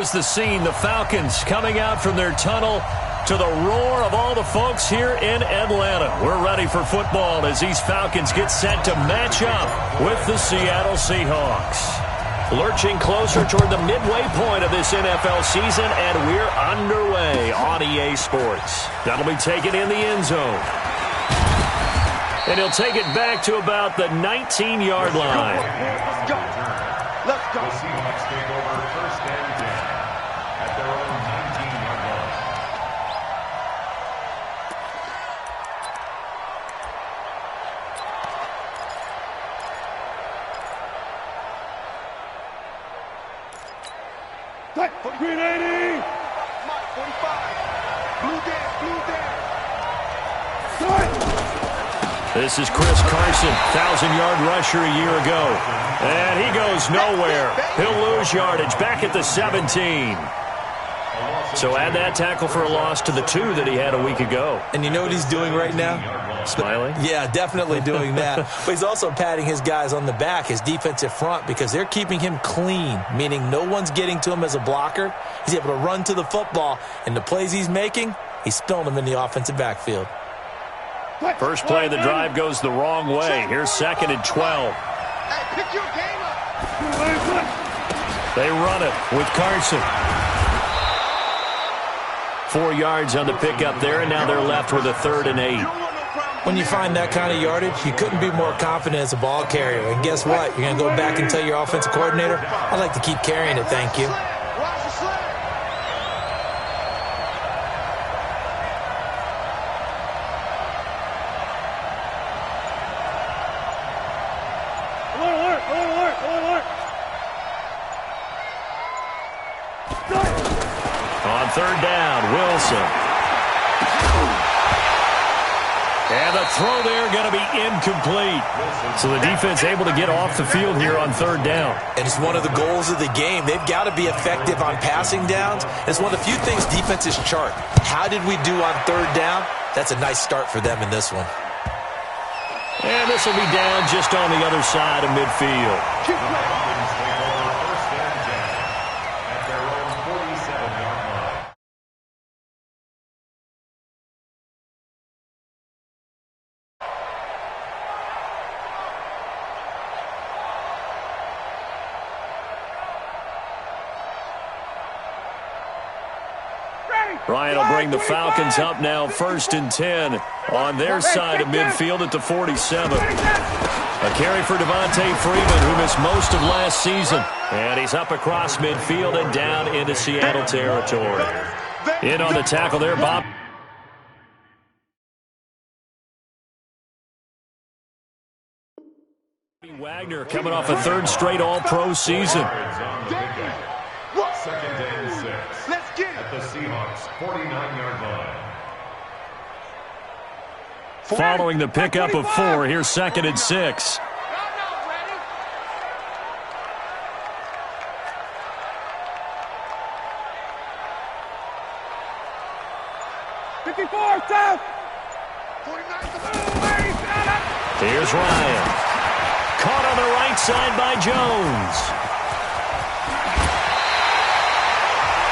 Here's the scene, the Falcons coming out from their tunnel to the roar of all the folks here in Atlanta. We're ready for football as these Falcons get set to match up with the Seattle Seahawks. Lurching closer toward the midway point of this NFL season, and we're underway on EA Sports. That'll be taken in the end zone. And he'll take it back to about the 19-yard line. Let's go. Let's go. The Seahawks take over first and 10 at their own 19-yard line. Green 80! 45. Blue down. This is Chris Carson, 1,000-yard rusher a year ago. And he goes nowhere. He'll lose yardage back at the 17. So add that tackle for a loss to the 2 that he had a week ago. And you know what he's doing right now? Smiling? Yeah, definitely doing that. But he's also patting his guys on the back, his defensive front, because they're keeping him clean, meaning no one's getting to him as a blocker. He's able to run to the football, and the plays he's making, he's spilling them in the offensive backfield. First play of the drive goes the wrong way. Here's 2nd and 12. Hey, pick your game up. They run it with Carson. 4 yards on the pickup there, and now they're left with a 3rd and 8. When you find that kind of yardage, you couldn't be more confident as a ball carrier. And guess what? You're going to go back and tell your offensive coordinator, I'd like to keep carrying it, thank you. On 3rd down, Wilson. And the throw there going to be incomplete. So the defense able to get off the field here on 3rd down. And it's one of the goals of the game. They've got to be effective on passing downs. It's one of the few things defenses chart. How did we do on 3rd down? That's a nice start for them in this one. And this will be down just on the other side of midfield. Ryan will bring the Falcons up now 1st and 10 on their side of midfield at the 47. A carry for Devontae Freeman, who missed most of last season. And he's up across midfield and down into Seattle territory. In on the tackle there, Bob. Wagner coming off a 3rd straight All-Pro season. 2nd and 6. Let's get it. At the Seahawks 49-yard line. Following the pickup of 4, here's 2nd and 6. Here's Ryan. Caught on the right side by Jones.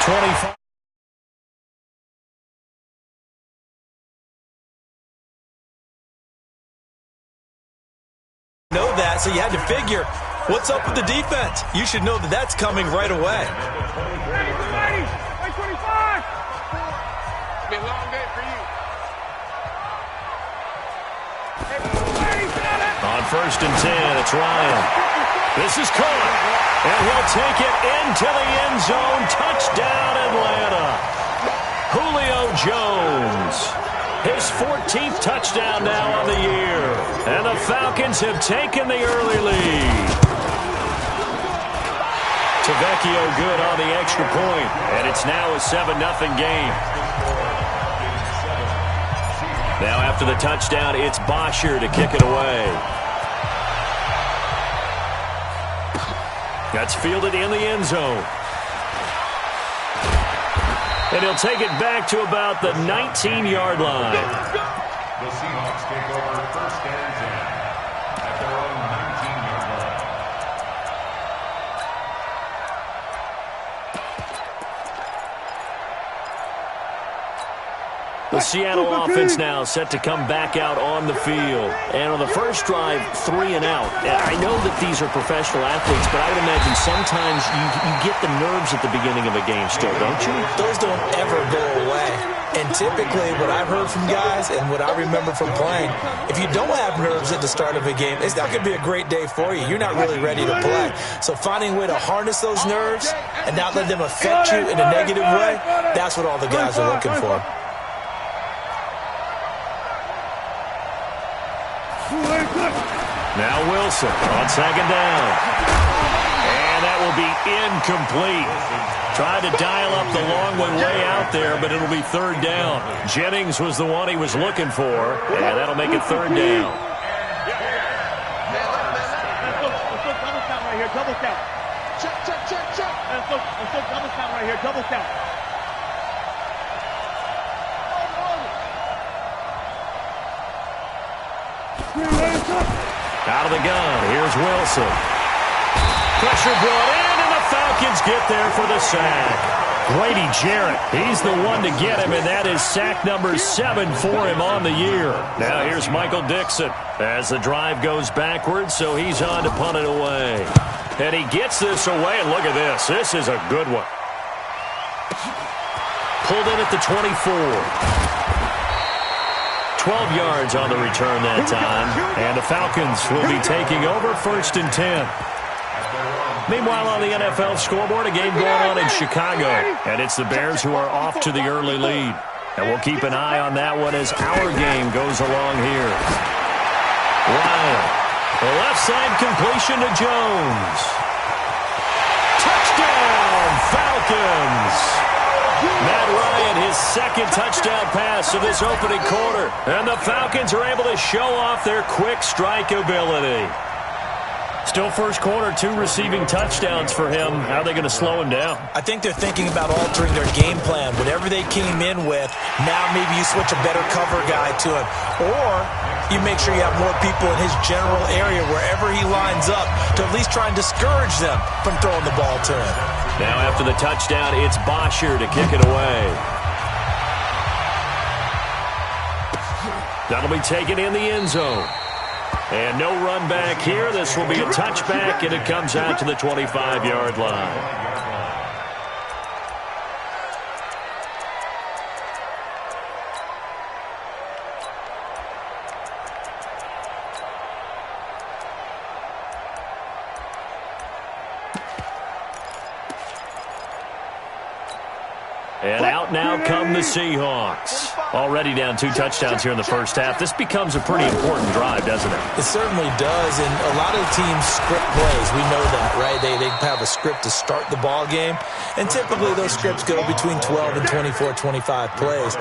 25. Know that, so you had to figure, what's up with the defense? You should know that that's coming right away. It's been a long day for you. On 1st and 10, it's Ryan. This is caught, and he'll take it into the end zone. Touchdown, Atlanta. Julio Jones. His 14th touchdown now on the year. And the Falcons have taken the early lead. Tavecchio good on the extra point, and it's now a 7-0 game. Now after the touchdown, it's Bosher to kick it away. That's fielded in the end zone. And he'll take it back to about the 19-yard line. The Seahawks take over 1st and 10 at their own 19-yard line. The Seattle offense now set to come back out on the field. And on the first drive, 3 and out. I know that these are professional athletes, but I would imagine sometimes you get the nerves at the beginning of a game still, don't you? Those don't ever go away. And typically what I've heard from guys and what I remember from playing, if you don't have nerves at the start of a game, it's not going to be a great day for you. You're not really ready to play. So finding a way to harness those nerves and not let them affect you in a negative way, that's what all the guys are looking for. Now Wilson on second down. And that will be incomplete. Tried to dial up the long one way out there, but it'll be third down. Jennings was the one he was looking for, and that'll make it third down. Double count right here, double count. Check. Let's look, double count right here, double count. Out of the gun, here's Wilson. Pressure brought in, and the Falcons get there for the sack. Grady Jarrett, he's the one to get him, and that is sack number 7 for him on the year. Now here's Michael Dixon as the drive goes backwards, so he's on to punt it away. And he gets this away, and look at this. This is a good one. Pulled in at the 24. 12 yards on the return that time, and the Falcons will be taking over 1st and 10. Meanwhile, on the NFL scoreboard, a game going on in Chicago, and it's the Bears who are off to the early lead. And we'll keep an eye on that one as our game goes along here. Ryan, the left side completion to Jones. Touchdown, Falcons! Matt Ryan, his second touchdown pass of this opening quarter. And the Falcons are able to show off their quick strike ability. Still first quarter, 2 receiving touchdowns for him. How are they going to slow him down? I think they're thinking about altering their game plan. Whatever they came in with, now maybe you switch a better cover guy to him. Or you make sure you have more people in his general area wherever he lines up to at least try and discourage them from throwing the ball to him. Now after the touchdown, it's Bosher to kick it away. That'll be taken in the end zone. And no run back here. This will be a touchback, and it comes out to the 25-yard line. And out now come the Seahawks. Already down 2 touchdowns here in the first half. This becomes a pretty important drive, doesn't it? It certainly does, and a lot of teams script plays. We know that, right? They have a script to start the ball game, and typically those scripts go between 12 and 24, 25 plays.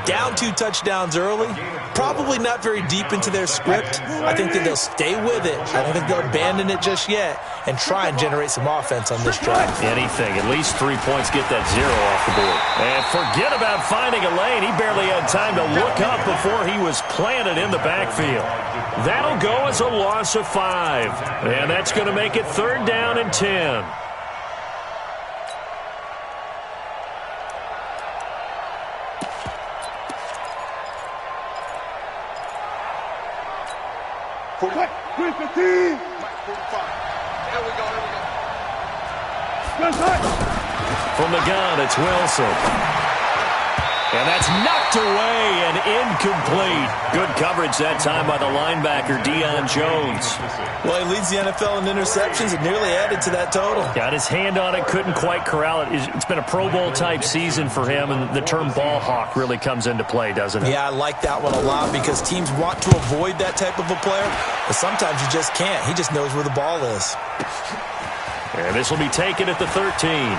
Down 2 touchdowns early, probably not very deep into their script. I think that they'll stay with it. I don't think they'll abandon it just yet and try and generate some offense on this drive. Anything. At least 3 points, get that 0 off the board. And forget about finding a lane. He barely had time to look up before he was planted in the backfield. That'll go as a loss of 5. And that's going to make it 3rd down and 10. From the gun, it's Wilson. And that's knocked away and incomplete. Good coverage that time by the linebacker, Deion Jones. Well, he leads the NFL in interceptions and nearly added to that total. Got his hand on it, couldn't quite corral it. It's been a Pro Bowl-type season for him, and the term ball hawk really comes into play, doesn't it? Yeah, I like that one a lot because teams want to avoid that type of a player, but sometimes you just can't. He just knows where the ball is. And this will be taken at the 13.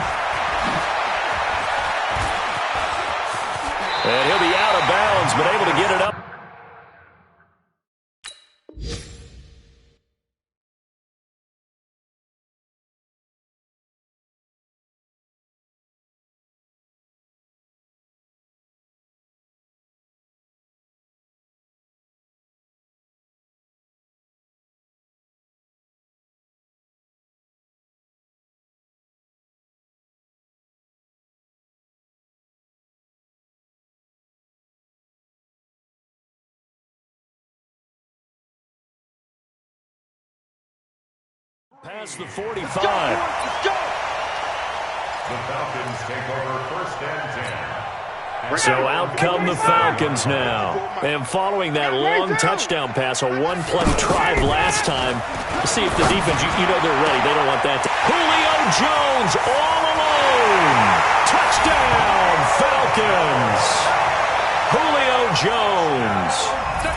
And he'll be out of bounds, but able to get it up. Past the 45. The Falcons take over first and 10. So out come the Falcons now. And following that long touchdown pass, a one-play drive last time, see if the defense, you know they're ready. They don't want that to. Julio Jones all alone. Touchdown, Falcons. Julio Jones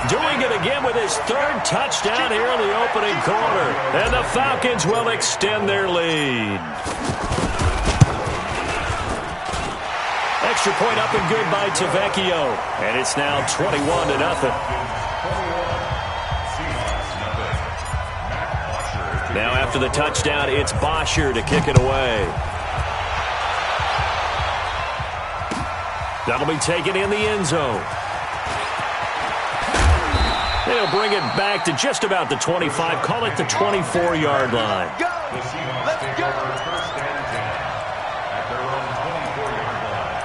doing it again with his third touchdown here in the opening quarter. And the Falcons will extend their lead. Extra point up and good by Tavecchio. And it's now 21-0. Now after the touchdown, it's Bosher to kick it away. That'll be taken in the end zone. They'll bring it back to just about the 25. Call it the 24-yard line. The Seahawks take over first and 10 at their own 24-yard line.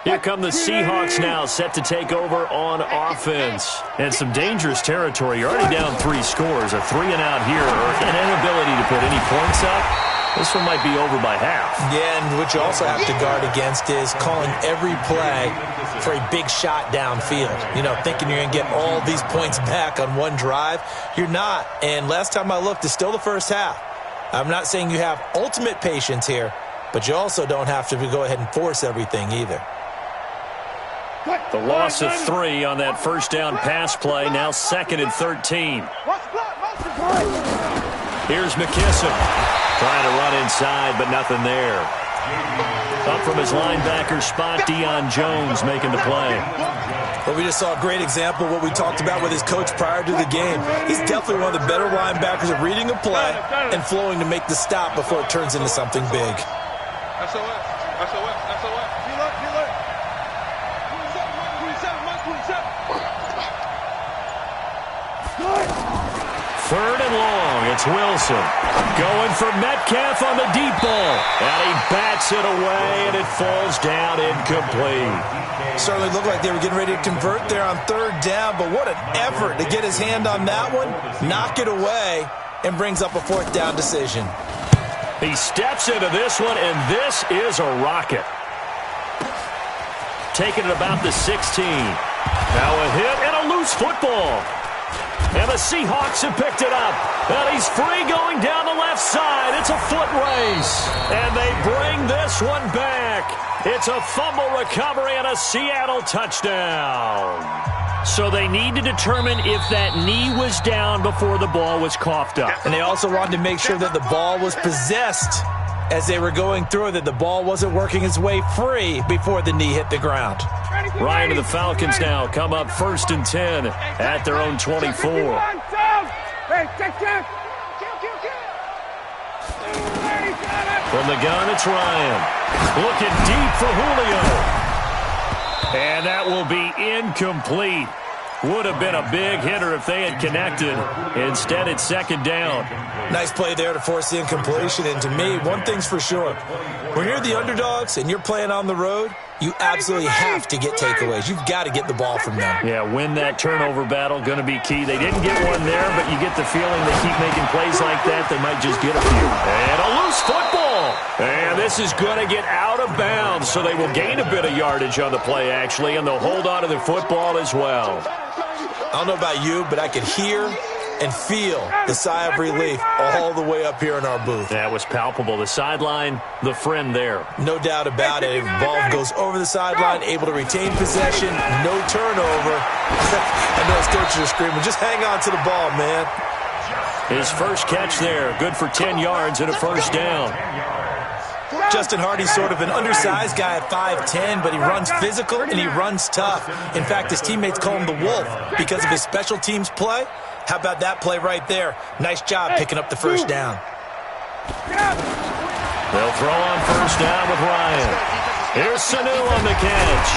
Here come the Seahawks now, set to take over on offense. And some dangerous territory. You're already down 3 scores. A 3-and-out here, or an inability to put any points up. This one might be over by half. Yeah, and what you also have to guard against is calling every play for a big shot downfield. You know, thinking you're going to get all these points back on one drive. You're not. And last time I looked, it's still the first half. I'm not saying you have ultimate patience here, but you also don't have to go ahead and force everything either. The loss of 3 on that first down pass play, now 2nd and 13. Here's McKissick trying to run inside, but nothing there. Up from his linebacker spot, Deion Jones making the play. Well, we just saw a great example of what we talked about with his coach prior to the game. He's definitely one of the better linebackers at reading a play and flowing to make the stop before it turns into something big. Third and long, it's Wilson. Going for Metcalf on the deep ball. And he bats it away, and it falls down incomplete. Certainly looked like they were getting ready to convert there on 3rd down, but what an effort to get his hand on that one, knock it away, and brings up a 4th down decision. He steps into this one, and this is a rocket. Taking it about the 16. Now a hit and a loose football. And the Seahawks have picked it up. And he's free going down the left side. It's a foot race. And they bring this one back. It's a fumble recovery and a Seattle touchdown. So they need to determine if that knee was down before the ball was coughed up. And they also wanted to make sure that the ball was possessed as they were going through, that the ball wasn't working its way free before the knee hit the ground. Ryan and the Falcons now come up 1st and 10 at their own 24. From the gun, it's Ryan. Looking deep for Julio. And that will be incomplete. Would have been a big hitter if they had connected. Instead, it's 2nd down. Nice play there to force the incompletion. And to me, one thing's for sure. When you're the underdogs and you're playing on the road, you absolutely have to get takeaways. You've got to get the ball from them. Yeah, win that turnover battle, going to be key. They didn't get one there, but you get the feeling they keep making plays like that, they might just get a few. And a loose football. And this is going to get out of bounds, so they will gain a bit of yardage on the play, actually, and they'll hold on to the football as well. I don't know about you, but I could hear and feel the sigh of relief all the way up here in our booth. That was palpable. The sideline, the friend there. No doubt about it. Ball goes over the sideline, able to retain possession, no turnover. I know his coaches are screaming, just hang on to the ball, man. His first catch there, good for 10 yards and a 1st down. Justin Hardy's sort of an undersized guy at 5'10", but he runs physical and he runs tough. In fact, his teammates call him the Wolf because of his special teams play. How about that play right there? Nice job picking up the 1st down. They'll throw on 1st down with Ryan. Here's Sanu on the catch.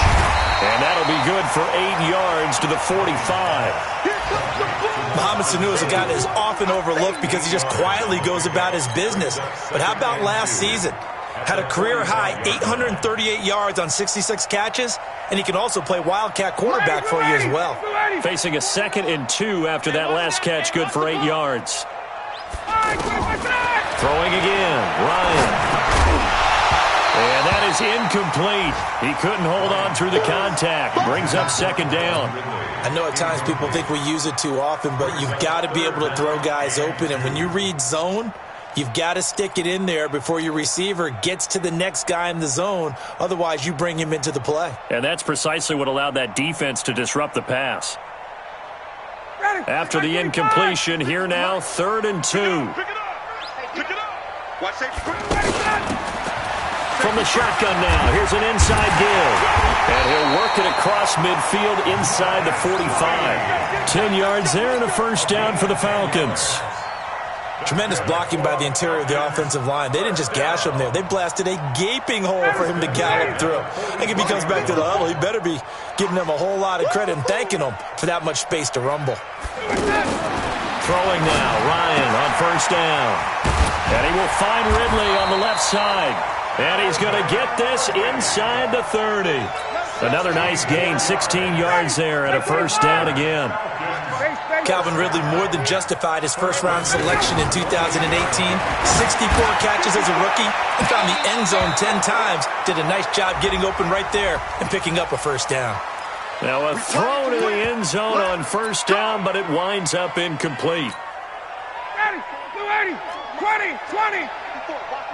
And that'll be good for 8 yards to the 45. Mohamed Sanu is a guy that is often overlooked because he just quietly goes about his business. But how about last season? Had a career-high 838 yards on 66 catches, and he can also play wildcat quarterback for you as well. Facing a 2nd and 2 after that last catch, good for 8 yards. Throwing again, Ryan. And that is incomplete. He couldn't hold on through the contact. Brings up 2nd down. I know at times people think we use it too often, but you've got to be able to throw guys open. And when you read zone, you've got to stick it in there before your receiver gets to the next guy in the zone. Otherwise, you bring him into the play. And that's precisely what allowed that defense to disrupt the pass. After the incompletion, here now, 3rd and 2. From the shotgun now, here's an inside give. And he'll work it across midfield inside the 45. 10 yards there and a 1st down for the Falcons. Tremendous blocking by the interior of the offensive line. They didn't just gash him there. They blasted a gaping hole for him to gallop through. I think if he comes back to the huddle, he better be giving them a whole lot of credit and thanking them for that much space to rumble. Throwing now, Ryan on 1st down. And he will find Ridley on the left side. And he's going to get this inside the 30. Another nice gain, 16 yards there and a 1st down again. Calvin Ridley more than justified his first-round selection in 2018. 64 catches as a rookie and found the end zone 10 times. Did a nice job getting open right there and picking up a 1st down. Now a throw to the end zone on 1st down, but it winds up incomplete. 20, 20.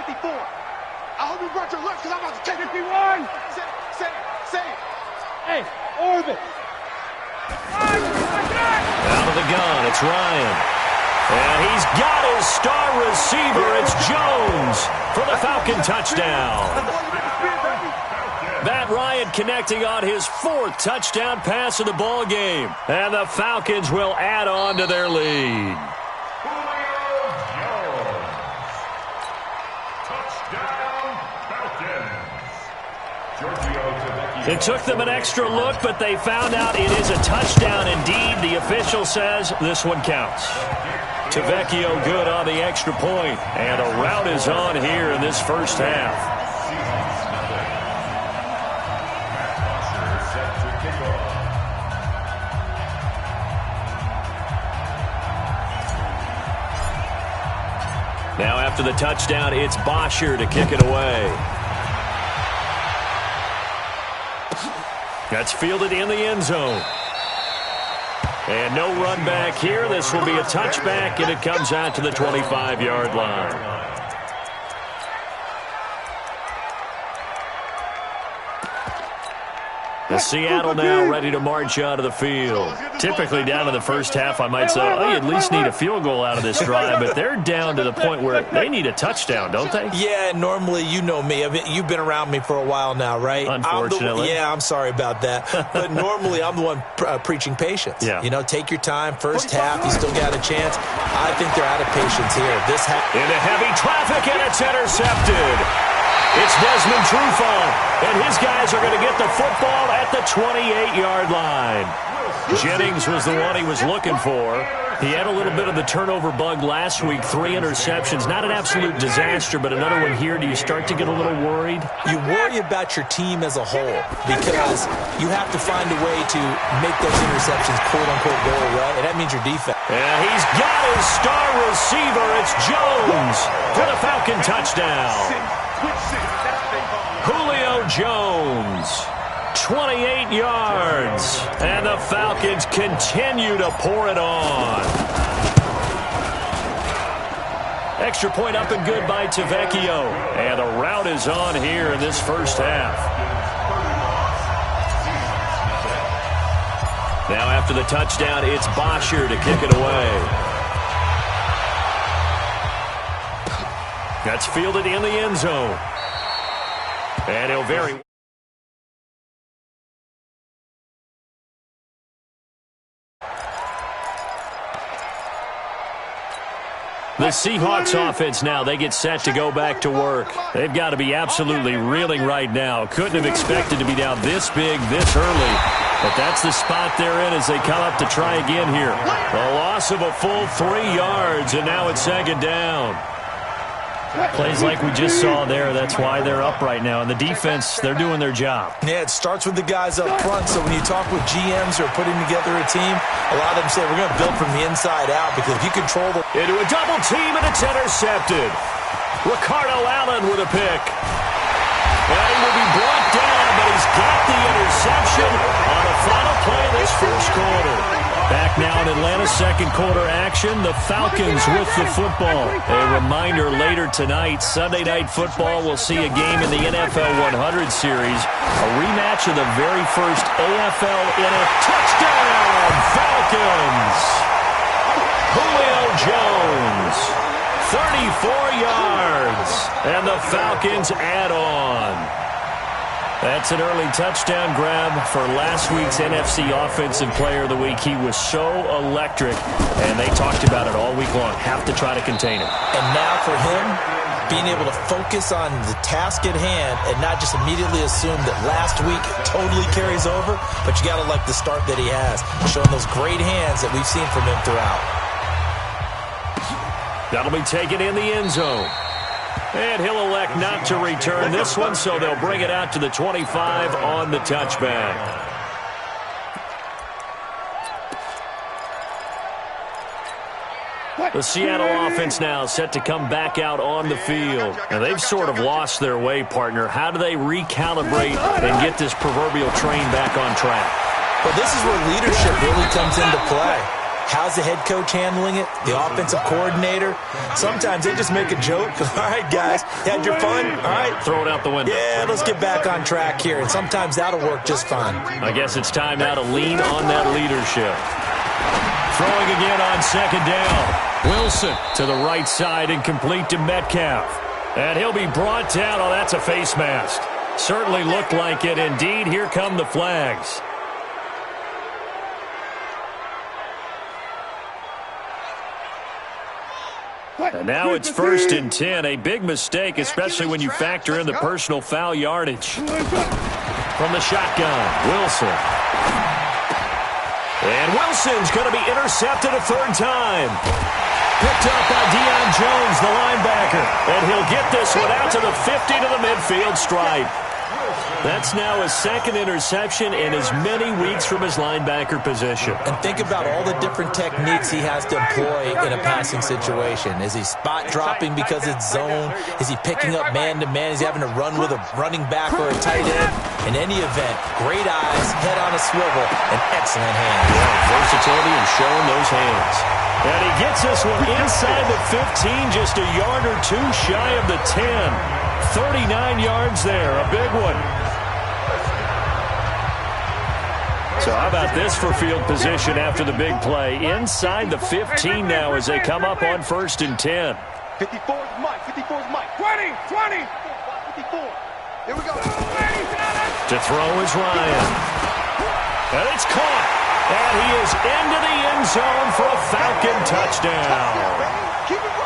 54. I hope you brought your lunch because I'm about to take 51. Say it. Hey, orbit. Out of the gun, it's Ryan. And he's got his star receiver. It's Jones for the Falcon touchdown. Matt Ryan connecting on his 4th touchdown pass of the ball game. And the Falcons will add on to their lead. It took them an extra look, but they found out it is a touchdown indeed. The official says this one counts. Tavecchio good on the extra point, and a rout is on here in this 1st half. Now after the touchdown, it's Bosher to kick it away. That's fielded in the end zone. And no run back here. This will be a touchback, and it comes out to the 25-yard line. The Seattle now ready to march out of the field. Typically down in the 1st half, I might say, oh, you at least need a field goal out of this drive, but they're down to the point where they need a touchdown, don't they? Yeah, normally, you know me. I mean, you've been around me for a while now, right? Unfortunately. I'm sorry about that. But normally, I'm the one preaching patience. Yeah. You know, take your time. 1st half, you still got a chance. I think they're out of patience here. This into heavy traffic, and it's intercepted. It's Desmond Trufant, and his guys are going to get the football at the 28-yard line. Jennings was the one he was looking for. He had a little bit of the turnover bug last week, 3 interceptions. Not an absolute disaster, but another one here. Do you start to get a little worried? You worry about your team as a whole because you have to find a way to make those interceptions quote-unquote go away, and that means your defense. And he's got his star receiver. It's Jones for the Falcon touchdown. Julio Jones, 28 yards, and the Falcons continue to pour it on. Extra point up and good by Tavecchio, and a rout is on here in this 1st half. Now after the touchdown, it's Bosher to kick it away. That's fielded in the end zone. And he'll very... The Seahawks offense now, they get set to go back to work. They've got to be absolutely reeling right now. Couldn't have expected to be down this big, this early. But that's the spot they're in as they come up to try again here. A loss of a full 3 yards, and now it's 2nd down. Plays like we just saw there. That's why they're up right now. And the defense, they're doing their job. Yeah, it starts with the guys up front. So when you talk with GMs who are putting together a team, a lot of them say we're going to build from the inside out because if you control the... Into a double team, and it's intercepted. Ricardo Allen with a pick. And he will be brought down, but he's got the interception on the final play of this first quarter. Back now in Atlanta's second quarter action, the Falcons with the football. A reminder later tonight, Sunday Night Football will see a game in the NFL 100 series, a rematch of the very first AFL touchdown, Falcons! Julio Jones, 34 yards, and the Falcons add on. That's an early touchdown grab for last week's NFC Offensive Player of the Week. He was so electric, and they talked about it all week long. Have to try to contain him. And now for him, being able to focus on the task at hand and not just immediately assume that last week totally carries over, but you got to like the start that he has, showing those great hands that we've seen from him throughout. That'll be taken in the end zone. And he'll elect not to return this one, so they'll bring it out to the 25 on the touchback. The Seattle offense now set to come back out on the field. And they've sort of lost their way, partner. How do they recalibrate and get this proverbial train back on track? Well, this is where leadership really comes into play. How's the head coach handling it? The offensive coordinator? Sometimes they just make a joke. All right, guys, you had your fun? All right. Throw it out the window. Yeah, let's get back on track here. And sometimes that'll work just fine. I guess it's time now to lean on that leadership. Throwing again on second down. Wilson to the right side and complete to Metcalf. And he'll be brought down. Oh, that's a face mask. Certainly looked like it. Indeed, here come the flags. And now it's 1st and 10. A big mistake, especially when you factor in the personal foul yardage. From the shotgun, Wilson. And Wilson's going to be intercepted a third time. Picked up by Deion Jones, the linebacker. And he'll get this one out to the 50 to the midfield stripe. That's now his second interception in as many weeks from his linebacker position. And think about all the different techniques he has to employ in a passing situation. Is he spot dropping because it's zone? Is he picking up man-to-man? Is he having to run with a running back or a tight end? In any event, great eyes, head on a swivel, and excellent hands. Yeah, versatility and showing those hands. And he gets this one inside the 15, just a yard or two shy of the 10. 39 yards there, a big one. So how about this for field position after the big play? Inside the 15 now as they come up on 1st and 10. 54 is Mike. 54 is Mike. 20. 54. Here we go. To throw is Ryan. And it's caught. And he is into the end zone for a Falcon touchdown.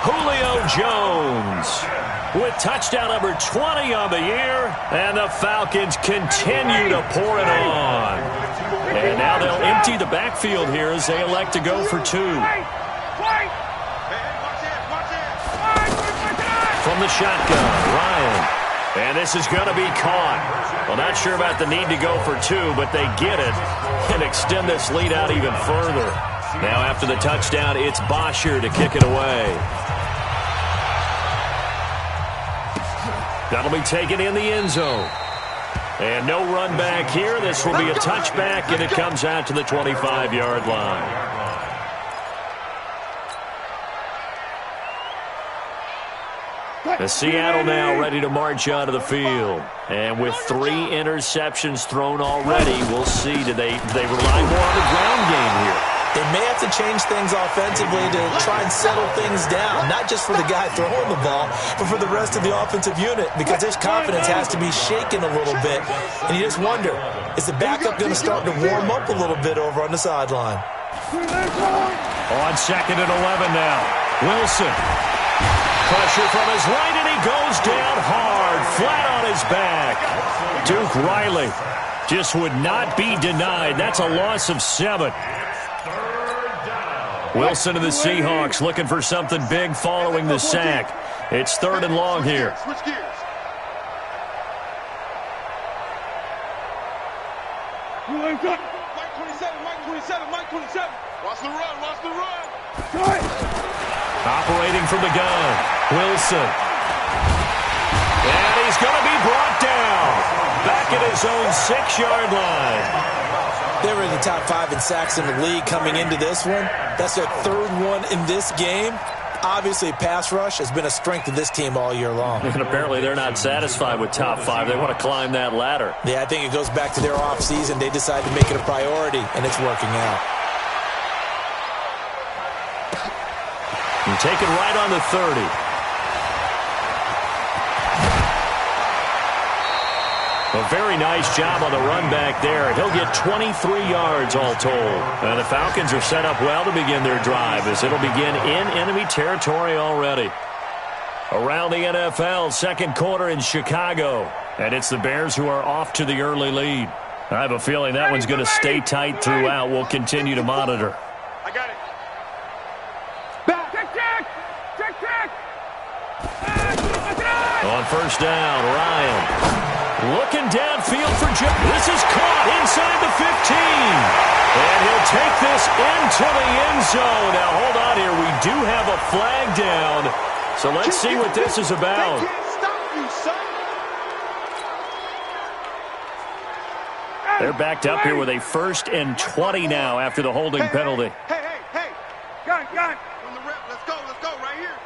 Julio Jones with touchdown number 20 on the year. And the Falcons continue to pour it on. And now they'll empty the backfield here as they elect to go for two. From the shotgun, Ryan. And this is going to be caught. Well, not sure about the need to go for two, but they get it and extend this lead out even further. Now after the touchdown, it's Bosher to kick it away. That'll be taken in the end zone. And no run back here. This will be a touchback, and it comes out to the 25-yard line. The Seattle now ready to march onto the field. And with 3 interceptions thrown already, we'll see. Do they rely more on the ground game here? They may have to change things offensively to try and settle things down, not just for the guy throwing the ball, but for the rest of the offensive unit, because his confidence has to be shaken a little bit. And you just wonder, is the backup going to start to warm up a little bit over on the sideline? On 2nd and 11 now. Wilson. Pressure from his right, and he goes down hard, flat on his back. Duke Riley just would not be denied. That's a loss of 7. Wilson of the Seahawks looking for something big following the sack. It's 3rd and long here. Switch gears. Mike 27, Mike 27, Mike 27. Watch the run, watch the run. Operating from the gun, Wilson. And he's going to be brought down. Back at his own 6-yard line. They were in the top 5 in sacks in the league coming into this one. That's their 3rd one in this game. Obviously, pass rush has been a strength of this team all year long. And apparently they're not satisfied with top 5. They want to climb that ladder. Yeah, I think it goes back to their offseason. They decided to make it a priority, and it's working out. And take it right on the 30. A very nice job on the run back there. He'll get 23 yards all told. And the Falcons are set up well to begin their drive as it'll begin in enemy territory already. Around the NFL, 2nd quarter in Chicago. And it's the Bears who are off to the early lead. I have a feeling that one's going to stay tight throughout. We'll continue to monitor. I got it. back, check. On 1st down, Ryan. Looking downfield for Joe. This is caught inside the 15. And he'll take this into the end zone. Now, hold on here. We do have a flag down. So let's see what this is about. They can't stop you, son. They're backed up here with a 1st and 20 now after the holding penalty. Hey. Gun. From the rep, let's go, right here.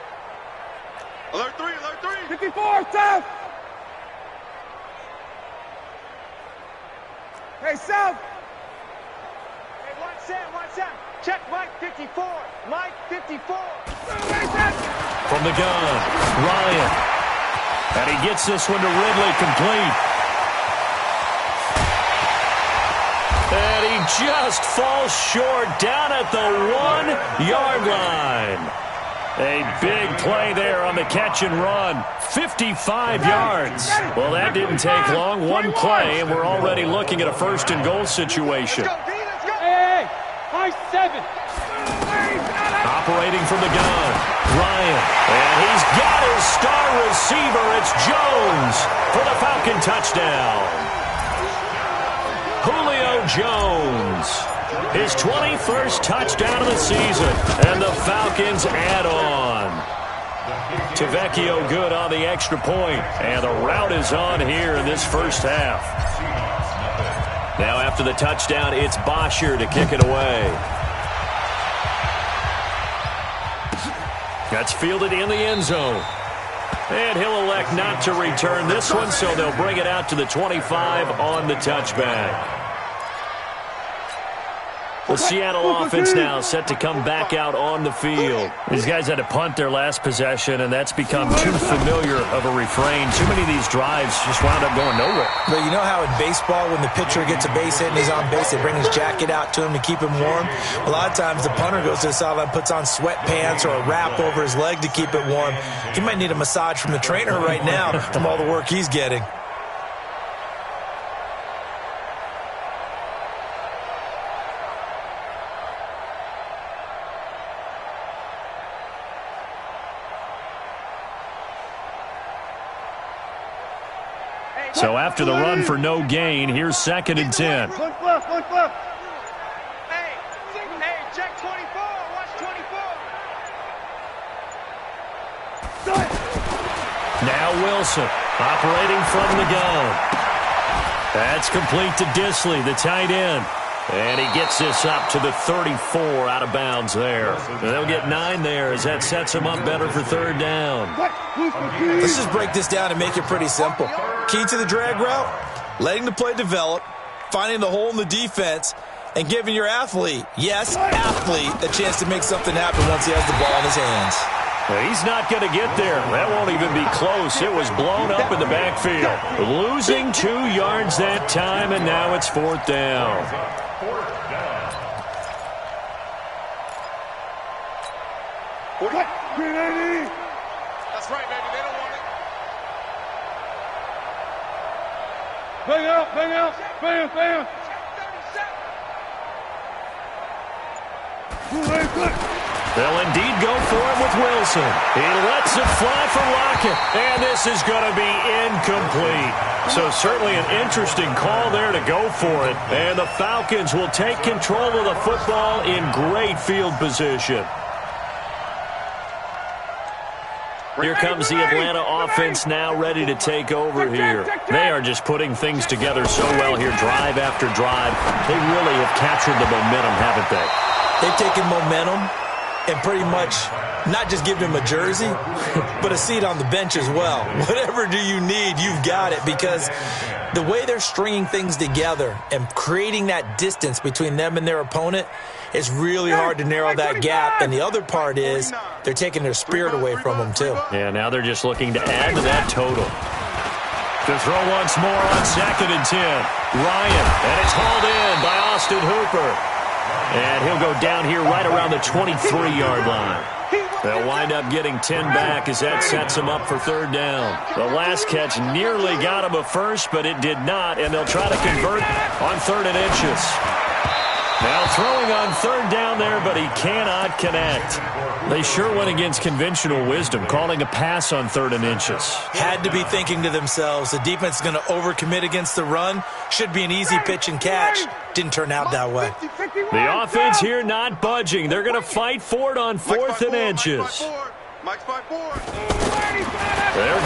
Alert 3. 54, south. Hey, south. Hey, watch out. Check Mike 54. Mike 54. From the gun, Ryan. And he gets this one to Ridley complete. And he just falls short down at the 1-yard line. A big play there on the catch and run. 55 yards. Well, that didn't take long. One play, and we're already looking at a 1st and goal situation. Let's go. Hey, 5-7. Operating from the gun, Ryan. And he's got his star receiver. It's Jones for the Falcon touchdown. Julio Jones. His 21st touchdown of the season. And the Falcons add on. Tavecchio good on the extra point. And the route is on here in this 1st half. Now after the touchdown, it's Bosher to kick it away. That's fielded in the end zone. And he'll elect not to return this one, so they'll bring it out to the 25 on the touchback. The Seattle offense now set to come back out on the field. These guys had to punt their last possession, and that's become too familiar of a refrain. Too many of these drives just wound up going nowhere. But you know how in baseball, when the pitcher gets a base hit and he's on base, they bring his jacket out to him to keep him warm? A lot of times the punter goes to the sideline, puts on sweatpants or a wrap over his leg to keep it warm. He might need a massage from the trainer right now from all the work he's getting. So after the run for no gain, here's 2nd and 10. One left. Hey, check 24. Watch 24. Now Wilson operating from the gun. That's complete to Disley, the tight end. And he gets this up to the 34 out of bounds there. They'll get 9 there as that sets him up better for 3rd down. Let's just break this down and make it pretty simple. Key to the drag route, letting the play develop, finding the hole in the defense, and giving your athlete, yes, athlete, a chance to make something happen once he has the ball in his hands. He's not going to get there. That won't even be close. It was blown up in the backfield. Losing 2 yards that time, and now it's 4th down. That's right, baby. They don't want it. Bang out. Bam. Check 37. They'll indeed go for it with Wilson. He lets it fly for Lockett. And this is going to be incomplete. So certainly an interesting call there to go for it. And the Falcons will take control of the football in great field position. Here comes the Atlanta offense now ready to take over here. They are just putting things together so well here, drive after drive. They really have captured the momentum, haven't they? They've taken momentum and pretty much not just given him a jersey, but a seat on the bench as well. Whatever do you need, you've got it, because the way they're stringing things together and creating that distance between them and their opponent, it's really hard to narrow that gap. And the other part is they're taking their spirit away from them, too. Yeah, now they're just looking to add to that total. To throw once more on 2nd and 10. Ryan, and it's hauled in by Austin Hooper. And he'll go down here right around the 23-yard line. They'll wind up getting 10 back as that sets them up for 3rd down. The last catch nearly got him a first, but it did not, and they'll try to convert on 3rd and inches. Now throwing on 3rd down there, but he cannot connect. They sure went against conventional wisdom, calling a pass on 3rd and inches. Had to be thinking to themselves, the defense is going to overcommit against the run. Should be an easy pitch and catch. Didn't turn out that way. The offense here not budging. They're going to fight for it on 4th and inches. They're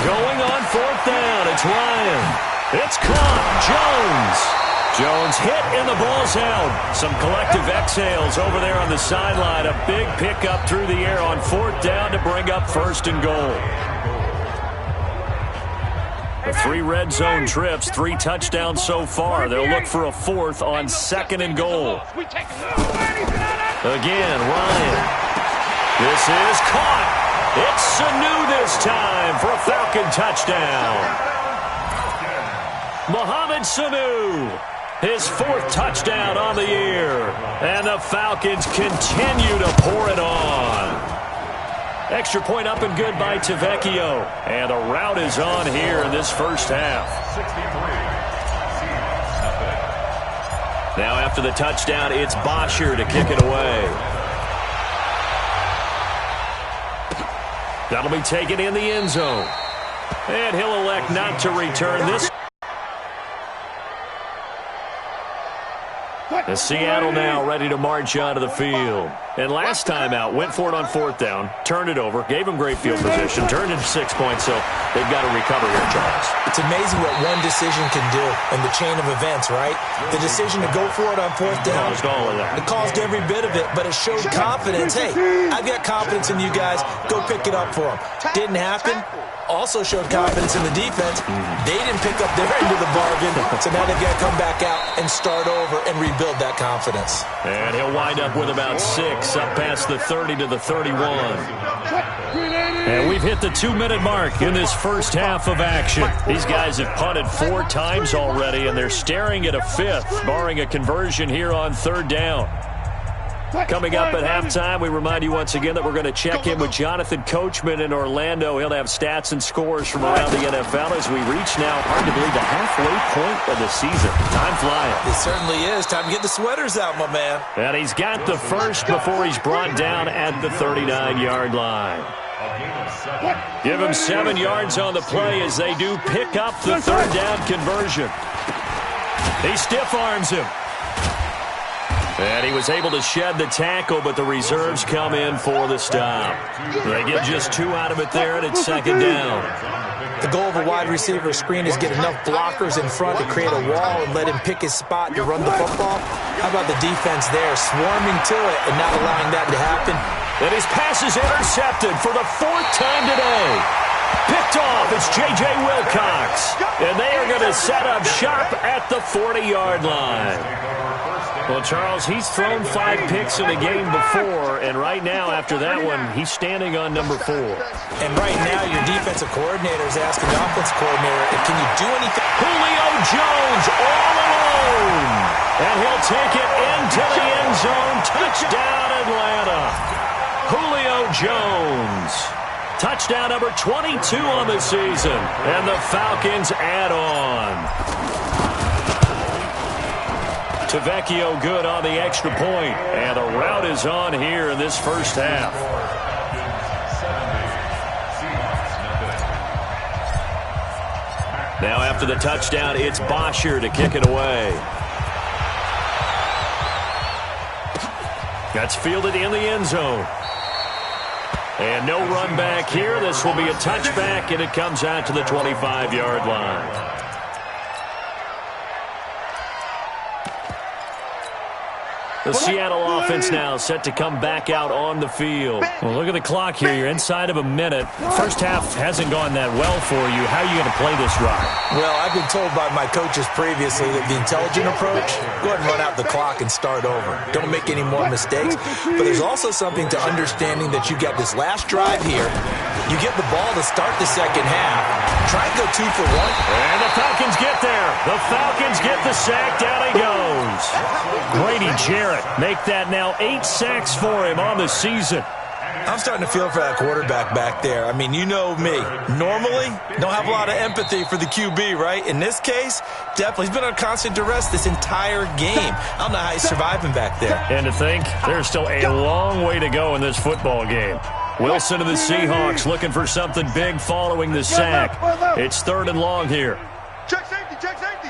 going on 4th down. It's Ryan. It's caught. Jones hit and the ball's out. Some collective exhales over there on the sideline. A big pickup through the air on 4th down to bring up 1st and goal. The 3 red zone trips, 3 touchdowns so far. They'll look for a 4th on 2nd and goal. Again, Ryan. This is caught. It's Sanu this time for a Falcon touchdown. Mohamed Sanu. His 4th touchdown on the year. And the Falcons continue to pour it on. Extra point up and good by Tavecchio. And the route is on here in this first half. Now after the touchdown, it's Bosher to kick it away. That'll be taken in the end zone. And he'll elect not to return this. And Seattle now ready to march onto the field. And last time out, went for it on 4th down, turned it over, gave them great field position, turned it 6 points, so they've got to recover here, Charles. It's amazing what one decision can do in the chain of events, right? The decision to go for it on 4th down. Caused all of that. It caused every bit of it, but it showed confidence. Hey, I've got confidence in you guys. Go pick it up for them. Didn't happen. Also showed confidence in the defense. They didn't pick up their end of the bargain, so now they've got to come back out and start over and rebuild that confidence. And he'll wind up with about 6 up past the 30 to the 31. And we've hit the 2-minute mark in this first half of action. These guys have punted 4 times already, and they're staring at a 5th, barring a conversion here on 3rd down. Coming up at halftime, we remind you once again that we're going to check in with Jonathan Coachman in Orlando. He'll have stats and scores from around the NFL as we reach now, hard to believe, the halfway point of the season. Time flying. It certainly is. Time to get the sweaters out, my man. And he's got the first before he's brought down at the 39-yard line. Give him 7 yards on the play as they do pick up the 3rd down conversion. He stiff arms him. And he was able to shed the tackle, but the reserves come in for the stop. They get just 2 out of it there, and it's 2nd down. The goal of a wide receiver screen is get enough blockers in front to create a wall and let him pick his spot to run the football. How about the defense there, swarming to it and not allowing that to happen? And his pass is intercepted for the 4th time today. Picked off, it's J.J. Wilcox. And they are going to set up shop at the 40-yard line. Well, Charles, he's thrown 5 picks in a game before, and right now, after that one, he's standing on number 4. And right now, your defensive coordinator is asking the offensive coordinator, can you do anything? Julio Jones all alone. And he'll take it into the end zone. Touchdown, Atlanta. Julio Jones. Touchdown number 22 on the season. And the Falcons add on. Tavecchio good on the extra point. And the rout is on here in this first half. Now after the touchdown, it's Bosher to kick it away. That's fielded in the end zone. And no run back here. This will be a touchback, and it comes out to the 25-yard line. The Seattle offense now set to come back out on the field. Well, look at the clock here. You're inside of a minute. First half hasn't gone that well for you. How are you going to play this drive? Well, I've been told by my coaches previously that the intelligent approach, go ahead and run out the clock and start over. Don't make any more mistakes. But there's also something to understanding that you get this last drive here. You get the ball to start the second half. Try and go 2 for 1. And the Falcons get there. The Falcons get the sack. Down he goes. Grady Jarrett make that now 8 sacks for him on the season. I'm starting to feel for that quarterback back there. I mean, you know me. Normally, don't have a lot of empathy for the QB, right? In this case, definitely. He's been under constant duress this entire game. I don't know how he's surviving back there. And to think, there's still a long way to go in this football game. Wilson of the Seahawks looking for something big following the sack. It's 3rd and long here. Check safety, check safety.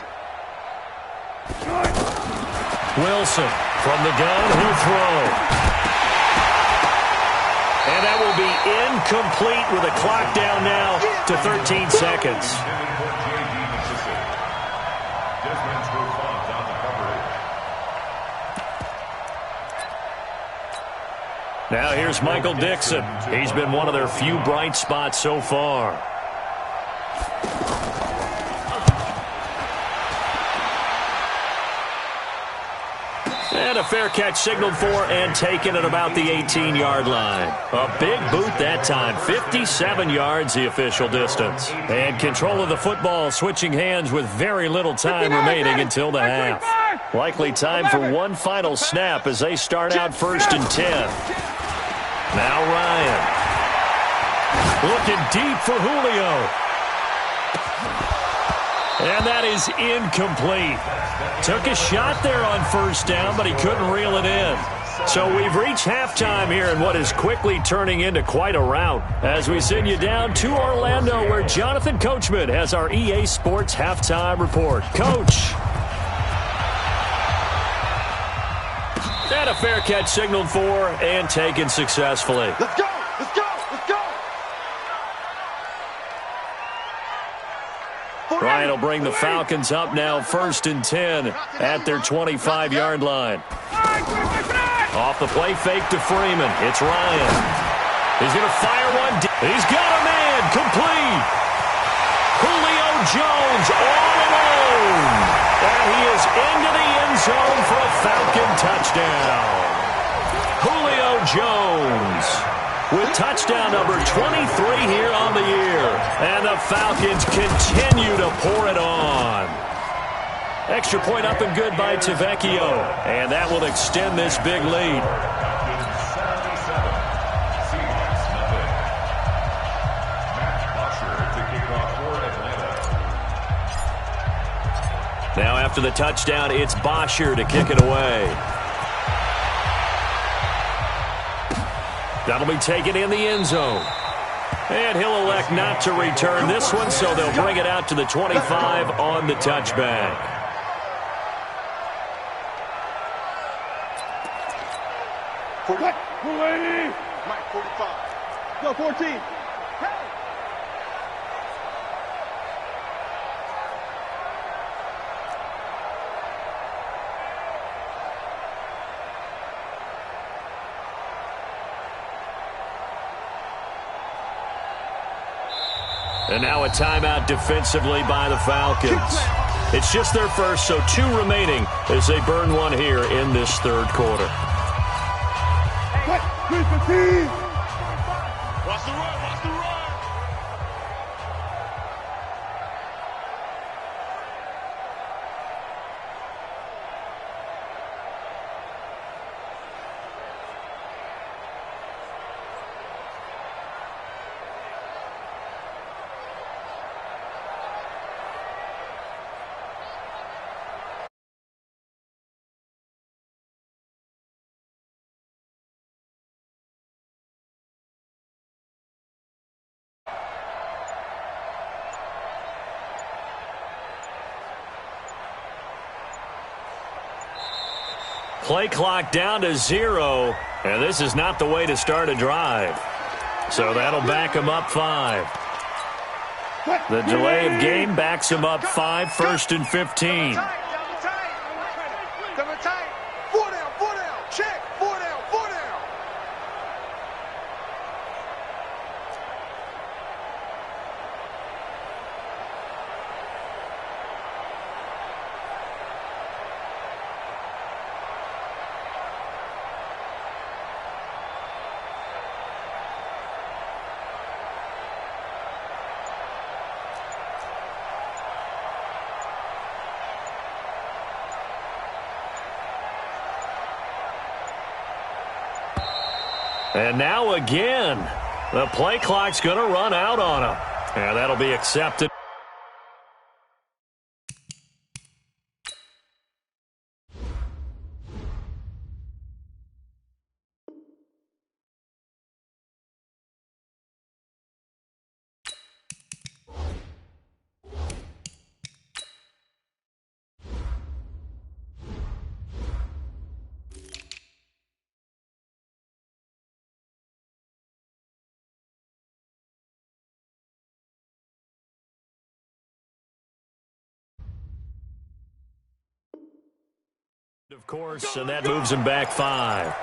Wilson from the gun, he'll throw. And that will be incomplete with a clock down now to 13 seconds. Now here's Michael Dixon. He's been one of their few bright spots so far. And a fair catch signaled for and taken at about the 18-yard line. A big boot that time. 57 yards the official distance. And control of the football switching hands with very little time remaining until the half. Likely time for one final snap as they start out 1st and 10. Now Ryan. Looking deep for Julio. And that is incomplete. Took a shot there on 1st down, but he couldn't reel it in. So we've reached halftime here in what is quickly turning into quite a rout as we send you down to Orlando where Jonathan Coachman has our EA Sports halftime report. Coach. And a fair catch signaled for and taken successfully. Let's go, let's go, let's go. Ryan will bring the Falcons up now 1st and 10 at their 25-yard line. Off the play fake to Freeman. It's Ryan. He's going to fire one. He's got a man. Complete. Julio Jones all alone. And he is into the end zone for a Falcon touchdown. Julio Jones with touchdown number 23 here on the year. And the Falcons continue to pour it on. Extra point up and good by Tavecchio. And that will extend this big lead. Now after the touchdown, it's Bosher to kick it away. That'll be taken in the end zone. And he'll elect not to return this one, so they'll bring it out to the 25 on the touchback. For what? Mike, 45. Go, 14. And now a timeout defensively by the Falcons. It's just their first, so 2 remaining as they burn one here in this 3rd quarter. Watch the run. Play clock down to 0, and this is not the way to start a drive. So that'll back him up 5. The delay of game backs him up 5, 1st and 15. And now again, the play clock's going to run out on him. And that'll be accepted. Of course, and that moves him back 5.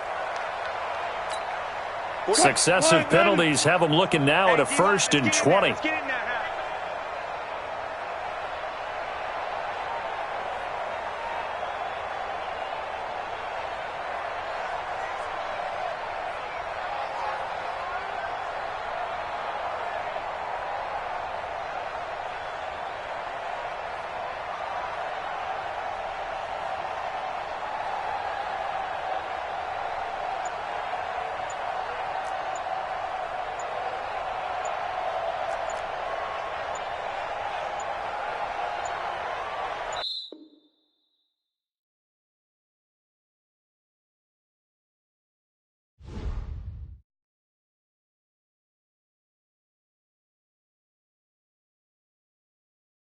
Successive penalties have him looking now at a 1st and 20.